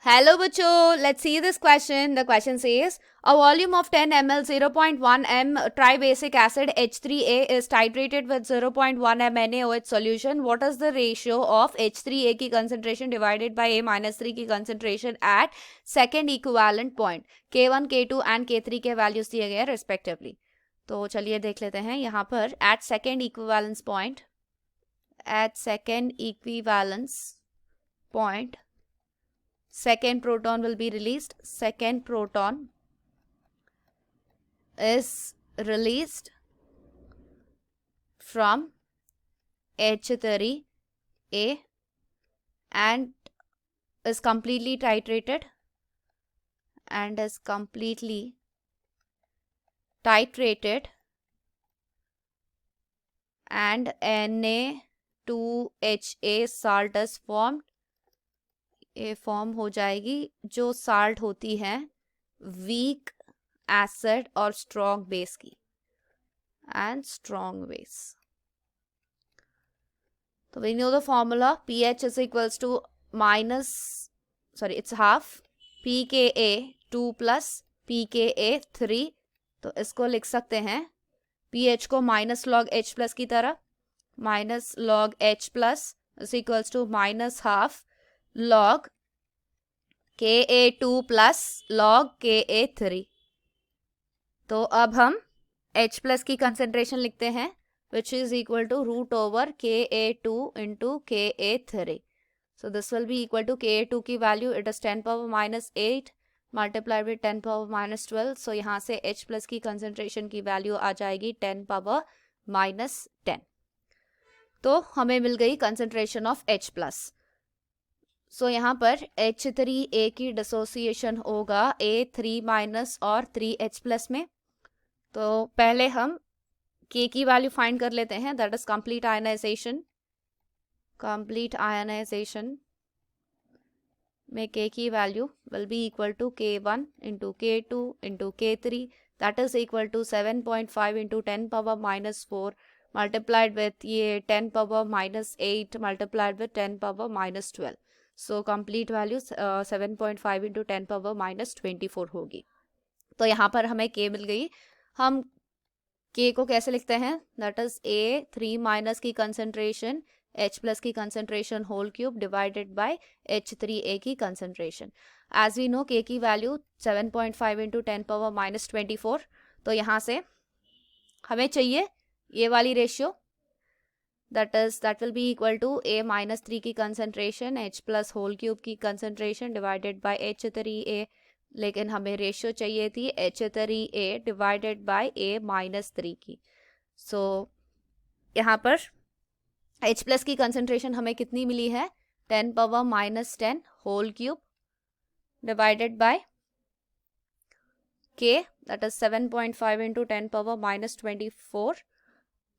Hello बच्चों, let's see this question. The question says a volume of 10 ml 0.1 m tribasic acid H3A is titrated with 0.1 m NaOH solution. What is the ratio of H3A की concentration divided by A-3 की concentration at second equivalent point? K1, K2 and K3 के values दिए गए हैं respectively. तो चलिए देख लेते हैं यहाँ पर at second equivalence point second proton will be released. Second proton is released from H3A and is completely titrated and Na2HA salt is formed. ये फॉर्म हो जाएगी जो साल्ट होती है वीक एसिड और स्ट्रॉन्ग बेस की एंड स्ट्रॉन्ग बेस. तो we know the formula pH is equals to it's half pKa2 plus pKa3. तो इसको लिख सकते हैं pH को माइनस लॉग H प्लस की तरह. Minus log H plus is equals to minus half log Ka2 plus log Ka3. तो अब हम H प्लस की कंसेंट्रेशन लिखते हैं which is equal to root over Ka2 into Ka3. So this will be equal to Ka2 की value it is 10 power minus 8 multiplied with 10 power minus 12. So यहाँ से H plus की concentration की value आ जाएगी 10 power minus 10. तो हमें मिल गई concentration of H plus. सो यहाँ पर H3A की डिसोसिएशन होगा A3 माइनस और 3H प्लस में. तो पहले हम K की वैल्यू फाइंड कर लेते हैं. That is complete ionization. में K की value will be equal to K1 into K2 into K3 that is equal to 7.5 into 10 power minus 4 multiplied with ये 10 power minus 8 multiplied with 10 power minus 12. So complete value 7.5 into 10 power minus 24 होगी. तो यहाँ पर हमें K मिल गई. हम K को कैसे लिखते हैं? दैट इज A3 माइनस की कंसेंट्रेशन H प्लस की concentration whole cube divided by H3A की concentration. As we know K की वैल्यू 7.5 इंटू 10 पावर माइनस 24. तो यहाँ से हमें चाहिए ये वाली ratio. that will be equal to A minus 3 की concentration H plus whole cube की concentration divided by H3A. लेकिन हमें रेशियो चाहिए थी H3A divided by A minus 3 की. so यहाँ पर H plus की concentration हमें कितनी मिली है? 10 power minus 10 whole cube divided by K that is 7.5 into 10 power minus 24.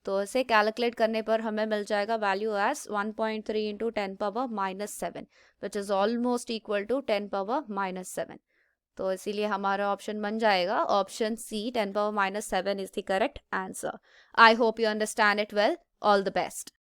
तो इसे कैलकुलेट करने पर हमें मिल जाएगा value as 1.3 into 10 power minus 7 which is almost equal to 10 power minus 7. तो इसीलिए हमारा ऑप्शन बन जाएगा option C 10 power minus 7 is the correct answer. I hope you understand it well. All the best.